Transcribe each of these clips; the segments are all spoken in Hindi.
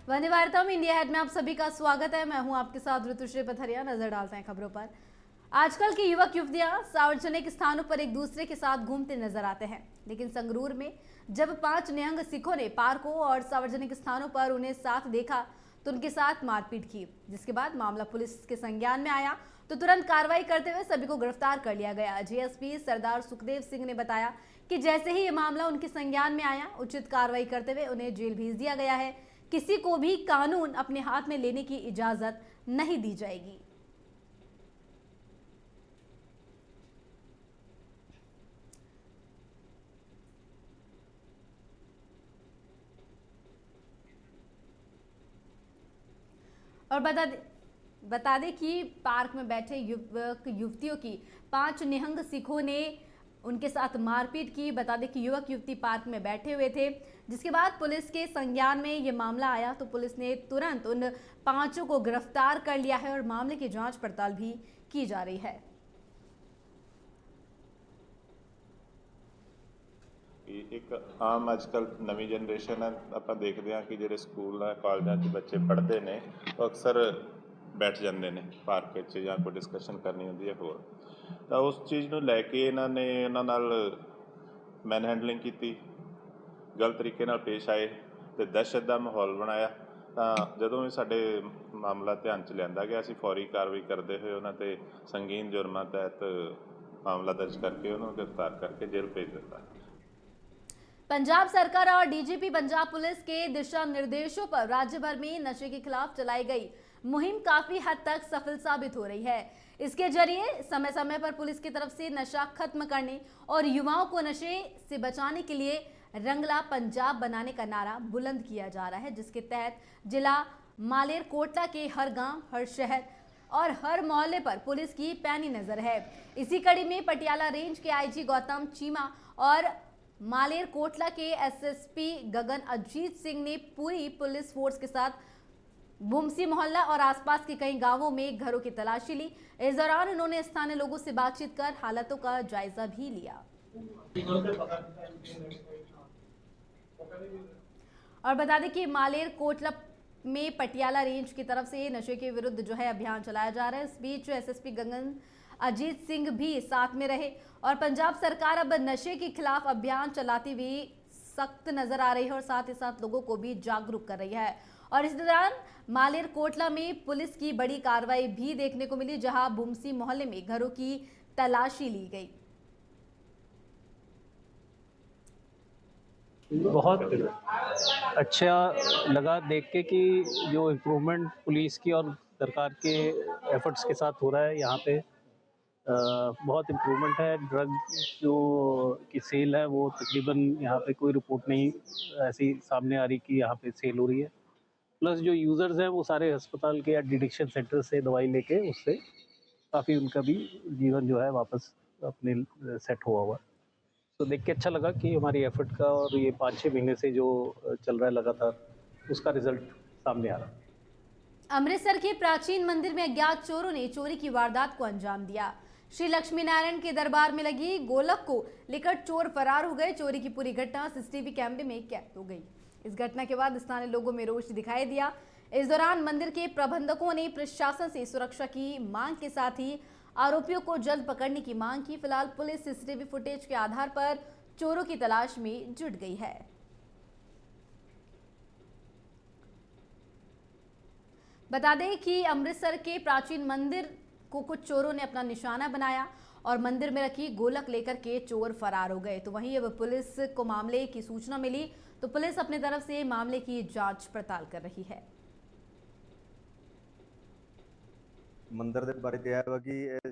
वंदे भारतम इंडिया हेड में आप सभी का स्वागत है। मैं हूं आपके साथ ऋतुश्री पथरिया। नजर डालते हैं खबरों पर। आजकल के युवक युवतियां सार्वजनिक स्थानों पर एक दूसरे के साथ घूमते नजर आते हैं, लेकिन संगरूर में जब 5 निहंग सिखों ने पार्कों और सार्वजनिक स्थानों पर उन्हें साथ देखा तो उनके साथ मारपीट की, जिसके बाद मामला पुलिस के संज्ञान में आया तो तुरंत कार्रवाई करते हुए सभी को गिरफ्तार कर लिया गया। जीएसपी सरदार सुखदेव सिंह ने बताया कि जैसे ही ये मामला उनके संज्ञान में आया, उचित कार्रवाई करते हुए उन्हें जेल भेज दिया गया है। किसी को भी कानून अपने हाथ में लेने की इजाजत नहीं दी जाएगी। और बता दें कि पार्क में बैठे युवक युवतियों की 5 निहंग सिखों ने उनके साथ मारपीट की। बता दें कि युवक युवती पार्क में बैठे हुए थे, जिसके बाद पुलिस के संज्ञान में ये मामला आया तो पुलिस ने तुरंत उन 5 को गिरफ्तार कर लिया है और मामले की जांच पड़ताल भी की जा रही है। एक आम अजकल नवी जनरेशन है, ਆਪਾਂ ਦੇਖਦੇ ਹਾਂ ਕਿ ਜਿਹੜੇ ਸਕੂਲਾਂ ਕਾਲਜਾਂ 'ਚ ਬੱਚੇ ਪੜ੍ਹਦੇ ਨੇ ਉਹ ਅਕਸਰ ਬੈਠ ਜਾਂਦੇ ਨੇ ਪਾਰਕ ਵਿੱਚ ਜਾਂ ਕੋਈ ਡਿਸਕਸ਼ਨ ਕਰਨੀ ਹੁੰਦੀ ਹੈ ਹੋਰ, ਤਾਂ ਉਸ ਚੀਜ਼ ਨੂੰ ਲੈ ਕੇ ਇਹਨਾਂ ਨੇ ਉਹਨਾਂ ਨਾਲ ਮੈਨ ਹੈਂਡਲਿੰਗ ਕੀਤੀ, ਗਲਤ ਤਰੀਕੇ ਨਾਲ ਪੇਸ਼ ਆਏ ਤੇ ਦਹਿਸ਼ਤ ਦਾ ਮਾਹੌਲ ਬਣਾਇਆ। ਤਾਂ ਜਦੋਂ ਵੀ ਸਾਡੇ ਮਾਮਲਾ ਧਿਆਨ 'ਚ ਲਿਆਂਦਾ ਗਿਆ, ਅਸੀਂ ਫੌਰੀ ਕਾਰਵਾਈ ਕਰਦੇ ਹੋਏ ਉਹਨਾਂ 'ਤੇ ਸੰਗੀਨ ਜੁਰਮਾਂ ਤਹਿਤ ਮਾਮਲਾ ਦਰਜ करके उन्होंने गिरफ्तार करके जेल भेज दिता। पंजाब सरकार और डीजीपी पंजाब पुलिस के दिशा निर्देशों पर राज्य भर में नशे के खिलाफ चलाई गई मुहिम काफी हद तक सफल साबित हो रही है। इसके जरिए समय समय पर पुलिस की तरफ से नशा खत्म करने और युवाओं को नशे से बचाने के लिए रंगला पंजाब बनाने का नारा बुलंद किया जा रहा है, जिसके तहत जिला मालेरकोटला के हर गांव, हर शहर और हर मोहल्ले पर पुलिस की पैनी नजर है। इसी कड़ी में पटियाला रेंज के आईजी गौतम चीमा और मालेरकोटला के एसएसपी गगन अजीत सिंह ने पूरी पुलिस फोर्स के साथ बुमसी मोहल्ला और आसपास के कई गांवों में घरों की तलाशी ली। इस दौरान उन्होंने स्थानीय लोगों से बातचीत कर हालातों का जायजा भी लिया। और बता दें कि मालेरकोटला में पटियाला रेंज की तरफ से नशे के विरुद्ध जो है अभियान चलाया जा रहा है। इस बीच एसएसपी गगन अजीत सिंह भी साथ में रहे और पंजाब सरकार अब नशे के खिलाफ अभियान चलाती हुई सख्त नजर आ रही है और साथ ही साथ लोगों को भी जागरूक कर रही है। और इस दौरान मालेरकोटला में पुलिस की बड़ी कार्रवाई भी देखने को मिली, जहां बुमसी मोहल्ले में घरों की तलाशी ली गई। बहुत अच्छा लगा देख के कि जो इम्प्रूवमेंट पुलिस की और सरकार के एफर्ट्स के साथ हो रहा है यहाँ पे। बहुत इम्प्रूवमेंट है। ड्रग जो की सेल है वो तकरीबन यहाँ पे कोई रिपोर्ट नहीं ऐसी सामने आ रही कि यहाँ पे सेल हो रही है। प्लस जो यूज़र्स हैं वो सारे अस्पताल के या डिडिक्शन सेंटर से दवाई लेके उससे काफ़ी उनका भी जीवन जो है वापस अपने सेट हुआ हुआ। तो देख के अच्छा लगा कि हमारी एफर्ट का और ये 5-6 महीने से जो चल रहा है लगातार उसका रिजल्ट सामने आ रहा है। अमृतसर के प्राचीन मंदिर में अज्ञात चोरों ने चोरी की वारदात को अंजाम दिया। श्री लक्ष्मी नारायण के दरबार में लगी गोलक को लेकर चोर फरार हो गए। चोरी की पूरी घटना सीसीटीवी कैमरे में कैद हो गई। इस घटना के बाद स्थानीय लोगों में रोष दिखाई दिया। इस दौरान मंदिर के प्रबंधकों ने प्रशासन से सुरक्षा की मांग के साथ ही आरोपियों को जल्द पकड़ने की मांग की। फिलहाल पुलिस सीसीटीवी फुटेज के आधार पर चोरों की तलाश में जुट गई है। बता दें कि अमृतसर के प्राचीन मंदिर को कुछ चोरों ने अपना निशाना बनाया और मंदिर में रखी गोलक लेकर के चोर फरार हो गए। तो वहीं अब पुलिस को मामले की सूचना मिली तो पुलिस अपनी तरफ से मामले की जांच पड़ताल कर रही है। ਮੰਦਰ ਦੇ ਬਾਰੇ ਕਿਹਾ ਹੈ ਕਿ ਇਹ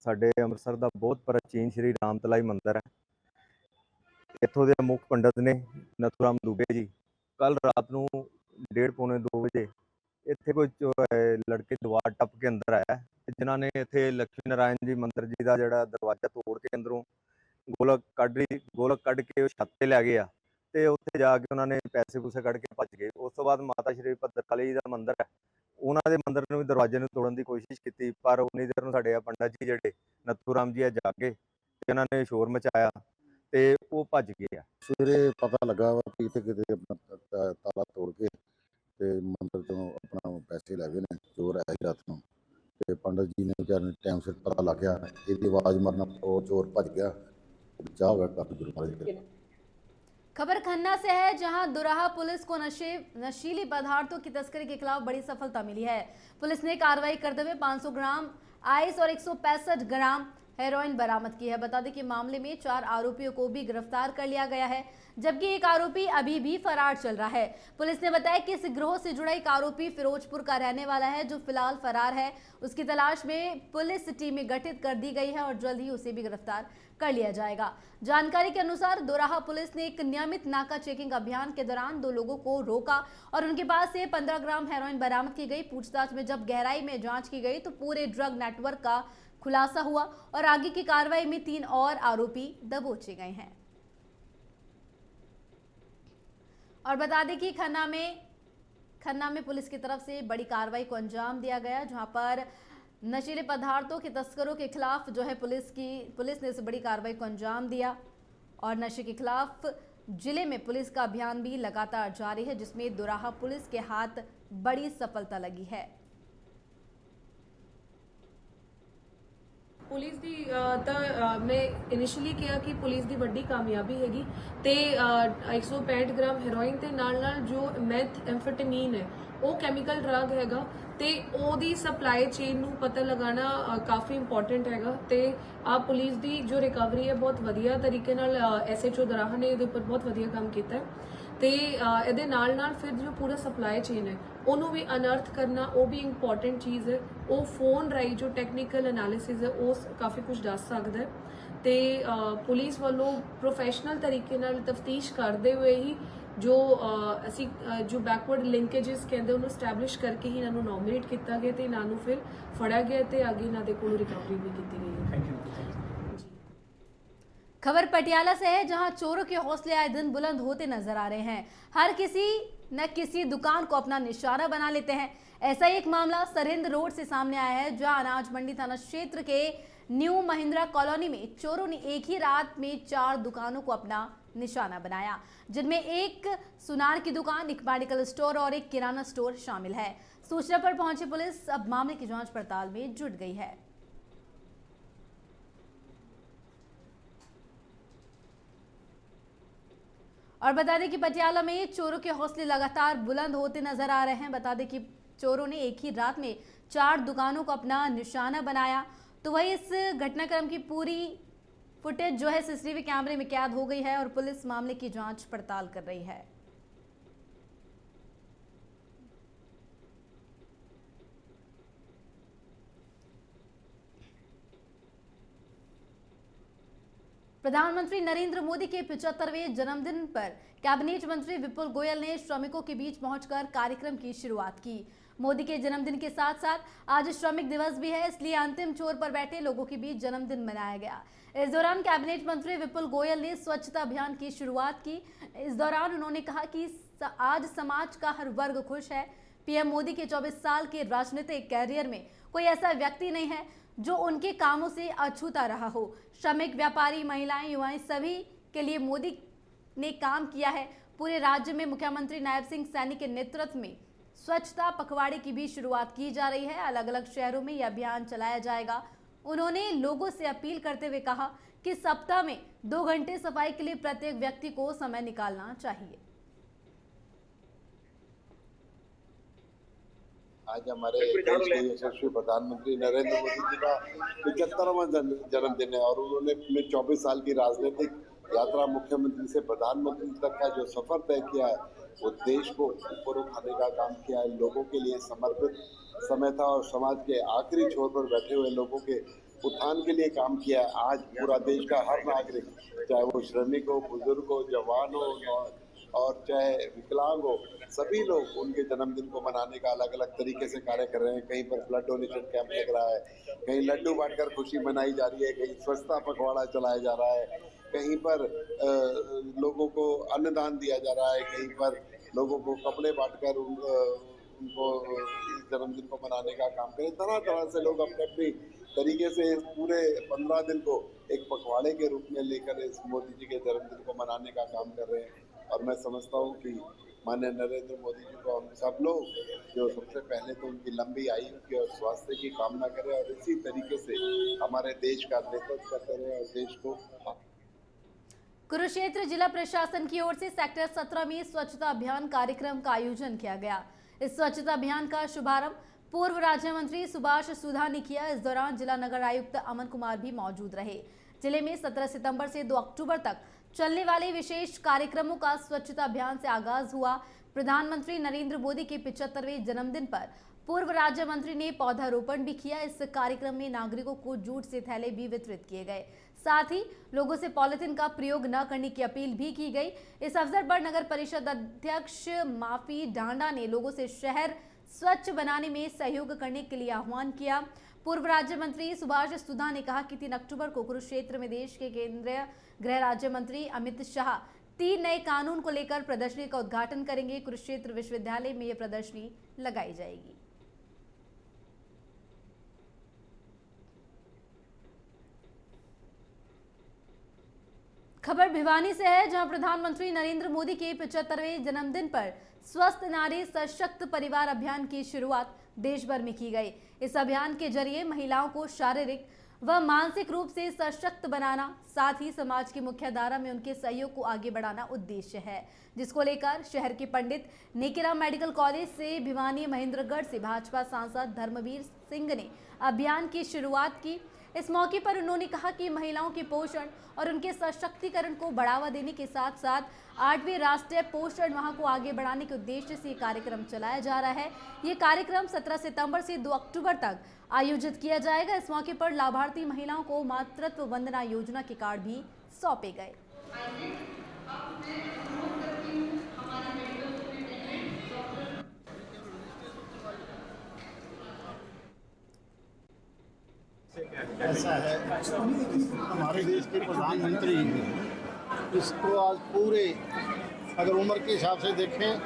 ਸਾਡੇ ਅੰਮ੍ਰਿਤਸਰ ਦਾ ਬਹੁਤ ਪ੍ਰਾਚੀਨ ਸ਼੍ਰੀ ਰਾਮਤਲਾਈ ਮੰਦਰ ਹੈ। ਇੱਥੋਂ ਦੇ ਮੁੱਖ ਪੰਡਤ ਨੇ ਨਥੂਰਾਮ ਦੁਬੇ ਜੀ। ਕੱਲ ਰਾਤ ਨੂੰ 1:30 ਪੌਣੇ 2 ਵਜੇ ਇੱਥੇ ਕੋਈ ਲੜਕੇ ਦੀਵਾਰ ਟੱਪ ਕੇ ਅੰਦਰ ਆਇਆ, ਜਿਨ੍ਹਾਂ ਨੇ ਇੱਥੇ ਲక్ష్ਮੀ ਨਾਰਾਇਣ ਜੀ ਮੰਦਰ ਜੀ ਦਾ ਜਿਹੜਾ ਦਰਵਾਜ਼ਾ ਤੋੜ ਕੇ ਅੰਦਰੋਂ ਗੋਲਕ ਕੱਢ ਕੇ ਉਹ ਛੱਤ 'ਤੇ ਲੈ ਗਏ ਆ ਤੇ ਉੱਥੇ ਜਾ ਕੇ ਉਹਨਾਂ ਨੇ ਪੈਸੇ ਪੂਸੇ ਕੱਢ ਕੇ ਭੱਜ ਗਏ। ਉਸ ਤੋਂ ਬਾਅਦ ਮਾਤਾ ਸ਼੍ਰੀ ਭੱਦਰਕਾਲੀ ਜੀ ਦਾ ਮੰਦਰ ਹੈ, ਉਹਨਾਂ ਦੇ ਮੰਦਰ ਨੂੰ ਵੀ ਦਰਵਾਜ਼ੇ ਨੂੰ ਤੋੜਨ ਦੀ ਕੋਸ਼ਿਸ਼ ਕੀਤੀ, ਪਰ ਉਨੀ ਦੇਰ ਨੂੰ ਸਾਡੇ ਪੰਡਤ ਜੀ ਜਿਹੜੇ ਨੱਥੂਰਾਮ ਜੀ ਆ ਜਾ ਕੇ ਤੇ ਉਹਨਾਂ ਨੇ ਸ਼ੋਰ ਮਚਾਇਆ ਤੇ ਉਹ ਭੱਜ ਗਏ ਆ। ਸਵੇਰੇ ਪਤਾ ਲੱਗਾ ਵਾ ਕਿ ਇੱਥੇ ਕਿਤੇ ਆਪਣਾ ਤਾਲਾ ਤੋੜ ਕੇ ਗਿਆ, ਇਹਦੀ ਆਵਾਜ਼ ਮਾਰਨਾ ਉਹ ਚੋਰ ਭੱਜ ਗਿਆ, बचा हुआ काफी गुरु महाराज के। खबर खन्ना से है, जहां दुराहा पुलिस को नशीली पदार्थों की तस्करी के खिलाफ बड़ी सफलता मिली है। पुलिस ने कार्रवाई करते हुए 500 ग्राम आइस और 165 ग्राम हेरोइन बरामद की है। बता दें कि मामले में 4 आरोपियों को भी गिरफ्तार कर लिया गया है, जबकि एक आरोपी अभी भी फरार चल रहा है। पुलिस ने बताया कि इस गिरोह से जुड़ा एक आरोपी फिरोजपुर का रहने वाला है, जो फिलहाल फरार है। उसकी तलाश में पुलिस टीमें गठित कर दी गई है और जल्द ही उसे भी गिरफ्तार कर लिया जाएगा। जानकारी के अनुसार दोराहा पुलिस ने एक नियमित नाका चेकिंग अभियान के दौरान 2 लोगों को रोका और उनके पास से 15 ग्राम हेरोइन बरामद की गई। पूछताछ में जब गहराई में जांच की गई तो पूरे ड्रग नेटवर्क का खुलासा हुआ और आगे की कार्रवाई में 3 और आरोपी दबोचे गए हैं। और बता दें कि खन्ना में पुलिस की तरफ से बड़ी कार्रवाई को अंजाम दिया गया, जहां पर नशीले पदार्थों के तस्करों के खिलाफ जो है पुलिस ने इस बड़ी कार्रवाई को अंजाम दिया और नशे के खिलाफ जिले में पुलिस का अभियान भी लगातार जारी है, जिसमें दोराहा पुलिस के हाथ बड़ी सफलता लगी है। पुलिस ਦੀ ਤਾਂ ਮੈਂ ਇਨੀਸ਼ੀਅਲੀ ਕਿਹਾ ਕਿ ਪੁਲਿਸ ਦੀ ਵੱਡੀ ਕਾਮਯਾਬੀ ਹੈਗੀ ਤੇ 165 ਗ੍ਰਾਮ ਹੈਰੋਇਨ ਤੇ ਨਾਲ ਜੋ ਮੈਥ ਐਮਫੈਟਾਮੀਨ ਹੈ ਉਹ ਕੈਮੀਕਲ ਡਰੱਗ ਹੈਗਾ ਤੇ ਉਹਦੀ ਸਪਲਾਈ ਚੇਨ ਨੂੰ ਪਤਾ ਲਗਾਉਣਾ ਕਾਫੀ ਇੰਪੋਰਟੈਂਟ ਹੈਗਾ ਤੇ ਆ ਪੁਲਿਸ ਦੀ ਜੋ ਰਿਕਵਰੀ ਹੈ ਬਹੁਤ ਵਧੀਆ ਤਰੀਕੇ ਨਾਲ ਐਸਐਚਓ ਦਰਾਹਾ ਨੇ ਇਹਦੇ ਉੱਪਰ ਬਹੁਤ ਵਧੀਆ ਕੰਮ ਕੀਤਾ ਹੈ ਤੇ ਇਹਦੇ ਨਾਲ ਫਿਰ ਜੋ ਪੂਰਾ ਸਪਲਾਈ ਚੇਨ ਹੈ ਉਹਨੂੰ ਵੀ ਅਨਰਥ ਕਰਨਾ ਉਹ ਵੀ ਇੰਪੋਰਟੈਂਟ ਚੀਜ਼ ਹੈ। ਉਹ ਫੋਨ ਰਾਈ ਜੋ ਟੈਕਨੀਕਲ ਐਨਾਲਿਸਿਸ ਹੈ ਉਹ ਕਾਫੀ ਕੁਝ ਦੱਸ ਸਕਦਾ ਹੈ ਤੇ ਪੁਲਿਸ ਵੱਲੋਂ ਪ੍ਰੋਫੈਸ਼ਨਲ ਤਰੀਕੇ ਨਾਲ ਤਫਤੀਸ਼ ਕਰਦੇ ਹੋਏ ਹੀ ਜੋ ਅਸੀਂ ਜੋ ਬੈਕਵਰਡ ਲਿੰਕੇजेस ਕਹਿੰਦੇ ਉਹਨੂੰ ਸਟੈਬਲਿਸ਼ ਕਰਕੇ ਹੀ ਇਹਨਾਂ ਨੂੰ ਨੋਮੀਨੇਟ ਕੀਤਾ ਗਿਆ ਤੇ ਇਹਨਾਂ ਨੂੰ ਫਿਰ ਫੜਿਆ ਗਿਆ ਤੇ ਅੱਗੇ ਇਹਨਾਂ ਦੇ ਕੋਲ ਰਿਕਵਰੀ ਵੀ ਕੀਤੀ ਗਈ ਹੈ। Thank you. खबर पटियाला से है, जहां चोरों के हौसले आए दिन बुलंद होते नजर आ रहे हैं। हर किसी न किसी दुकान को अपना निशाना बना लेते हैं। ऐसा ही एक मामला सरहिंद रोड से सामने आया है, जहां अनाज मंडी थाना क्षेत्र के न्यू महिंद्रा कॉलोनी में चोरों ने एक ही रात में 4 दुकानों को अपना निशाना बनाया, जिनमें एक सुनार की दुकान, एक मेडिकल स्टोर और एक किराना स्टोर शामिल है। सूचना पर पहुंची पुलिस अब मामले की जांच पड़ताल में जुट गई है। और बता दें कि पटियाला में चोरों के हौसले लगातार बुलंद होते नजर आ रहे हैं। बता दें कि चोरों ने एक ही रात में 4 दुकानों को अपना निशाना बनाया। तो वही इस घटनाक्रम की पूरी फुटेज जो है सीसीटीवी कैमरे में कैद हो गई है और पुलिस मामले की जांच पड़ताल कर रही है। प्रधानमंत्री नरेंद्र मोदी के 75वें जन्मदिन पर कैबिनेट मंत्री विपुल गोयल ने श्रमिकों के बीच पहुंचकर कार्यक्रम की शुरुआत की। मोदी के जन्मदिन के साथ साथ आज श्रमिक दिवस भी है, इसलिए अंतिम छोर पर बैठे लोगों के बीच जन्मदिन मनाया गया। इस दौरान कैबिनेट मंत्री विपुल गोयल ने स्वच्छता अभियान की शुरुआत की। इस दौरान उन्होंने कहा कि आज समाज का हर वर्ग खुश है। पीएम मोदी के 24 साल के राजनीतिक कैरियर में कोई ऐसा व्यक्ति नहीं है जो उनके कामों से अछूता रहा हो। श्रमिक, व्यापारी, महिलाएं, युवाएं सभी के लिए मोदी ने काम किया है। पूरे राज्य में मुख्यमंत्री नायब सिंह सैनी के नेतृत्व में स्वच्छता पखवाड़े की भी शुरुआत की जा रही है। अलग अलग शहरों में यह अभियान चलाया जाएगा। उन्होंने लोगों से अपील करते हुए कहा कि सप्ताह में 2 घंटे सफाई के लिए प्रत्येक व्यक्ति को समय निकालना चाहिए। आज हमारे देश के यशस्वी प्रधानमंत्री नरेंद्र मोदी जी का 75वां जन्मदिन है और उन्होंने अपने 24 साल की राजनीतिक यात्रा मुख्यमंत्री से प्रधानमंत्री तक का जो सफर तय किया है वो देश को ऊपर उठाने का काम किया है। लोगों के लिए समर्पित समय था और समाज के आखिरी छोर पर बैठे हुए लोगों के उत्थान के लिए काम किया है। आज पूरा देश का हर नागरिक, चाहे वो श्रमिक हो, बुजुर्ग हो, जवान हो और चाहे विकलांग हो, सभी लोग उनके जन्मदिन को मनाने का अलग अलग तरीके से कार्य कर रहे हैं। कहीं पर ब्लड डोनेशन कैंप लग रहा है, कहीं लड्डू बांटकर खुशी मनाई जा रही है, कहीं स्वच्छता पखवाड़ा चलाया जा रहा है, कहीं पर लोगों को अन्नदान दिया जा रहा है, कहीं पर लोगों को कपड़े बांटकर उनको जन्मदिन को मनाने का काम करें। तरह तरह से लोग अपने अपनी तरीके से इस पूरे 15 दिन को एक पखवाड़े के रूप में लेकर इस मोदी जी के जन्मदिन को मनाने का काम कर रहे हैं। और मैं समझता हूँ कि माननीय नरेंद्र मोदी जी को हम सब लोग जो सबसे पहले तो उनकी लंबी आयु की और स्वास्थ्य की कामना करें और इसी तरीके से हमारे देश का नेतृत्व करते रहे और देश को कुरुक्षेत्र जिला प्रशासन की ओर से सेक्टर 17 में स्वच्छता अभियान कार्यक्रम का आयोजन किया गया। इस स्वच्छता अभियान का शुभारंभ पूर्व राज्य मंत्री सुभाष सुधा ने किया। इस दौरान जिला नगर आयुक्त अमन कुमार भी मौजूद रहे। जिले में 17 सितंबर से 2 अक्टूबर तक चलने वाले विशेष कार्यक्रमों का स्वच्छता अभियान से आगाज हुआ। प्रधानमंत्री नरेंद्र मोदी के 75वें जन्मदिन पर पूर्व राज्य मंत्री ने पौधारोपण भी किया। इस कार्यक्रम में नागरिकों को जूट से थैले भी वितरित किए गए। साथ ही लोगों से पॉलिथीन का प्रयोग न करने की अपील भी की गई। इस अवसर पर नगर परिषद अध्यक्ष माफी डांडा ने लोगों से शहर स्वच्छ बनाने में सहयोग करने के लिए आह्वान किया। पूर्व राज्य मंत्री सुभाष सुधा ने कहा कि 3 अक्टूबर को कुरुक्षेत्र में देश के केंद्रीय गृह राज्य मंत्री अमित शाह 3 नए कानून को लेकर प्रदर्शनी का उद्घाटन करेंगे। कुरुक्षेत्र विश्वविद्यालय में यह प्रदर्शनी लगाई जाएगी। खबर भिवानी से है, जहां प्रधानमंत्री नरेंद्र मोदी के 75वें जन्मदिन पर स्वस्थ नारी सशक्त परिवार अभियान की शुरुआत देश भर में की गई। इस अभियान के जरिए महिलाओं को शारीरिक व मानसिक रूप से सशक्त बनाना, साथ ही समाज की मुख्य धारा में उनके सहयोग को आगे बढ़ाना उद्देश्य है, जिसको लेकर शहर के पंडित नेकीराम मेडिकल कॉलेज से भिवानी महेंद्रगढ़ से भाजपा सांसद धर्मवीर सिंह ने अभियान की शुरुआत की। इस मौके पर उन्होंने कहा कि महिलाओं के पोषण और उनके सशक्तिकरण को बढ़ावा देने के साथ साथ 8वें राष्ट्रीय पोषण माह को आगे बढ़ाने के उद्देश्य से कार्यक्रम चलाया जा रहा है। ये कार्यक्रम 17 सितंबर से 2 अक्टूबर तक आयोजित किया जाएगा। इस मौके पर लाभार्थी महिलाओं को मातृत्व वंदना योजना के कार्ड भी सौंपे गए। ऐसा है, हमारे देश के प्रधानमंत्री इसको आज पूरे, अगर उम्र के हिसाब से देखें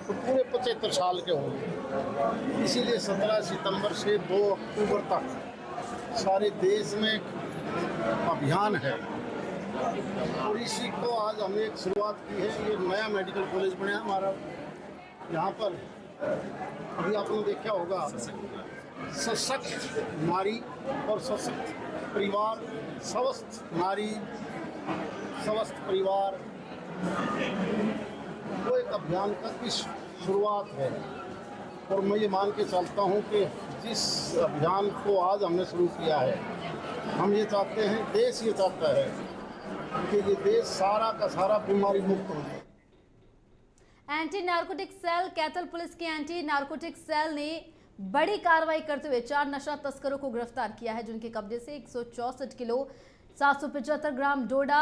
तो पूरे 75 साल के होंगे। इसीलिए 17 सितंबर से 2 अक्टूबर तक सारे देश में अभियान है और इसी को आज हमने एक शुरुआत की है। ये नया मेडिकल कॉलेज बना हमारा, यहाँ पर अभी आपने देखा होगा सशक्त नारी और सशक्त परिवार, स्वस्थ नारी स्वस्थ परिवार, वो एक अभियान की शुरुआत है। और मैं ये मान के चलता हूँ कि जिस अभियान को आज हमने शुरू किया है, हम ये चाहते हैं, देश ये चाहता है कि ये देश सारा का सारा बीमारी मुक्त हो जाए। Anti narcotic cell Kaithal police के एंटी नारकोटिक सेल ने बड़ी कार्रवाई करते हुए 4 नशा तस्करों को गिरफ्तार किया है, जिनके कब्जे से 164 किलो 775 ग्राम डोडा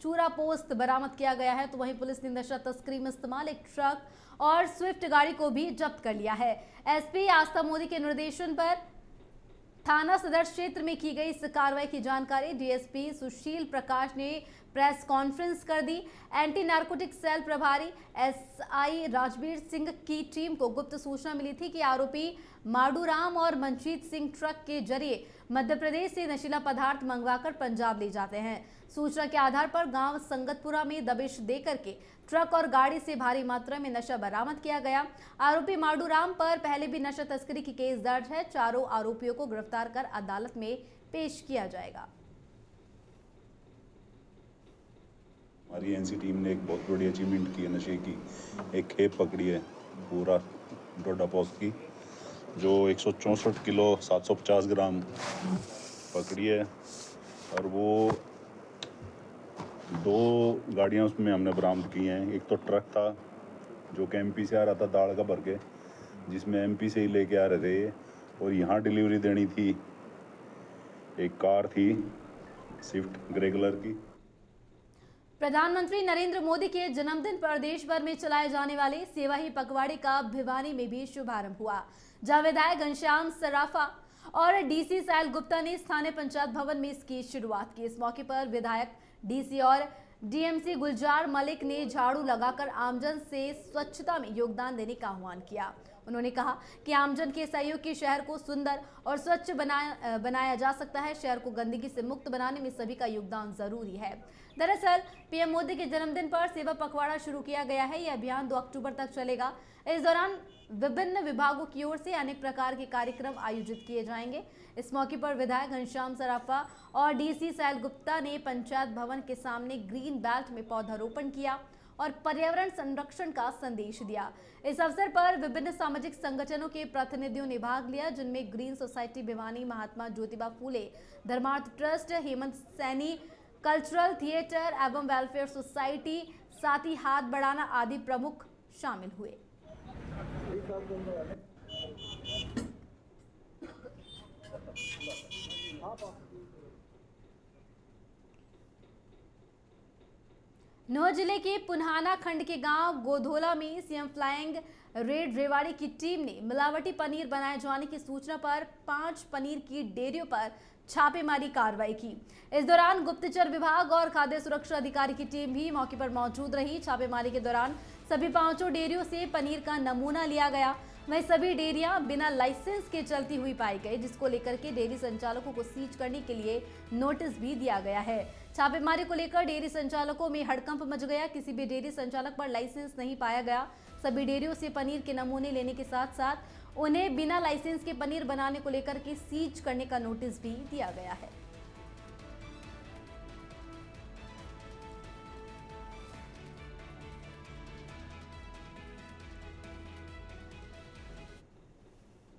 चूरा पोस्त बरामद किया गया है। तो वहीं पुलिस ने नशा तस्करी में इस्तेमाल एक ट्रक और स्विफ्ट गाड़ी को भी जब्त कर लिया है। एसपी आस्था मोदी के निर्देशन पर थाना सदर क्षेत्र में की गई इस कार्रवाई की जानकारी डीएसपी सुशील प्रकाश ने प्रेस कॉन्फ्रेंस कर दी। एंटी नारकोटिक सेल प्रभारी एसआई राजवीर सिंह की टीम को गुप्त सूचना मिली थी कि आरोपी माडूराम और मनजीत सिंह ट्रक के जरिए मध्य प्रदेश से नशीला पदार्थ मंगवाकर पंजाब ले जाते हैं। सूचना के आधार पर गांव संगतपुरा में दबिश देकर के ट्रक और गाड़ी से भारी मात्रा में नशा बरामद किया गया। आरोपी माडूराम पर पहले भी नशा तस्करी की केस दर्ज है। चारों आरोपियों को गिरफ्तार कर अदालत में पेश किया जाएगा। हमारी एनसी टीम ने एक बहुत बड़ी अचीवमेंट की है, नशे की एक खेप पकड़ी है पूरा डोडा पोस्ट की, जो 164 किलो 750 ग्राम पकड़ी है। और वो 2 गाड़ियाँ उसमें हमने बरामद की हैं। एक तो ट्रक था जो कि एमपी से आ रहा था दाड़ का भर के, जिसमें एमपी से ही लेके आ रहे थे ये, और यहाँ डिलीवरी देनी थी। एक कार थी स्विफ्ट ग्रे कलर की। प्रधानमंत्री नरेंद्र मोदी के जन्मदिन पर देश भर में चलाए जाने वाले सेवा ही पखवाड़े का भिवानी में भी शुभारंभ हुआ, जहां विधायक घनश्याम सराफा और डीसी साहिल गुप्ता ने स्थानीय पंचायत भवन में इसकी शुरुआत की। इस मौके पर विधायक, डीसी और डीएमसी गुलजार मलिक ने झाड़ू लगाकर आमजन से स्वच्छता में योगदान देने का आह्वान किया। उन्होंने कहा कि आमजन के सहयोग के शहर को सुंदर और स्वच्छ बनाया जा सकता है। शहर को गंदगी से मुक्त बनाने में सभी का योगदान जरूरी है। दरअसल पीएम मोदी के जन्मदिन पर सेवा पखवाड़ा शुरू किया गया है। यह अभियान 2 अक्टूबर तक चलेगा। इस दौरान विभिन्न विभागों की ओर से अनेक प्रकार के कार्यक्रम आयोजित किए जाएंगे। इस मौके पर विधायक घनश्याम सराफा और डीसी सैल गुप्ता ने पंचायत भवन के सामने ग्रीन बेल्ट में पौधारोपण किया और पर्यावरण संरक्षण का संदेश दिया। इस अवसर पर विभिन्न सामाजिक संगठनों के प्रतिनिधियों ने भाग लिया, जिनमें ग्रीन सोसाइटी भिवानी, महात्मा ज्योतिबा फूले धर्मार्थ trust, Hemant Saini cultural theatre एवं वेलफेयर सोसाइटी, साथ ही हाथ बढ़ाना आदि प्रमुख शामिल हुए। नौह जिले के पुन्हाना खंड के गांव गोधोला में सीएम फ्लाइंग रेड रेवाड़ी की टीम ने मिलावटी पनीर बनाए जाने की सूचना पर 5 पनीर की डेयरियों पर छापेमारी कार्रवाई की। इस दौरान गुप्तचर विभाग और खाद्य सुरक्षा अधिकारी की टीम भी मौके पर मौजूद रही। छापेमारी के दौरान सभी 5 डेयरियों से पनीर का नमूना लिया गया। वहीं सभी डेयरियां बिना लाइसेंस के चलती हुई पाई गई, जिसको लेकर के डेयरी संचालकों को सीज करने के लिए नोटिस भी दिया गया है। छापेमारी को लेकर डेयरी संचालकों में हड़कंप मच गया। किसी भी डेयरी संचालक पर लाइसेंस नहीं पाया गया। सभी डेयरियों से पनीर के नमूने लेने के साथ साथ उन्हें बिना लाइसेंस के पनीर बनाने को लेकर के सीज करने का नोटिस भी दिया गया है।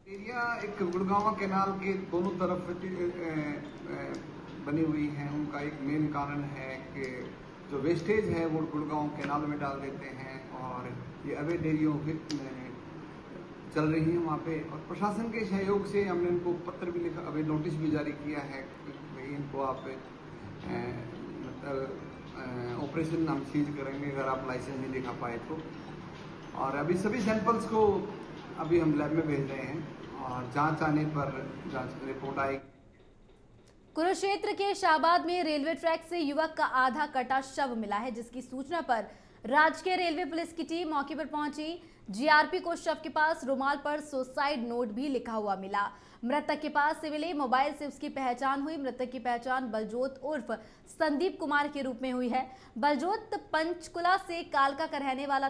एरिया एक गुड़गांव कैनाल के दोनों तरफ बनी हुई हैं। उनका एक मेन कारण है कि जो वेस्टेज है वो गुड़गांव कैनाल में डाल देते हैं और ये अवैध डेयरियों चल रही हैं वहाँ पे। और प्रशासन के सहयोग से हमने इनको पत्र भी लिखा, अभी नोटिस भी जारी किया है कि भाई इनको आप मतलब ऑपरेशन हम सीज करेंगे अगर आप लाइसेंस नहीं दिखा पाए तो। और अभी सभी सैंपल्स को अभी हम लैब में भेज रहे हैं और जांच आने पर जांच रिपोर्ट आएगी। कुरुक्षेत्र के शाहबाद में रेलवे ट्रैक से युवक का आधा कटा शव मिला है, जिसकी सूचना पर राजकीय रेलवे पुलिस की टीम मौके पर पहुंची। जीआरपी को शव के पास रुमाल पर सुसाइड नोट भी लिखा हुआ मिला। मृतक के पास से मिले मोबाइल से उसकी पहचान हुई। मृतक की पहचान बलजोत उर्फ संदीप कुमार के रूप में हुई है। बलजोत पंचकुला से कालका का रहने वाला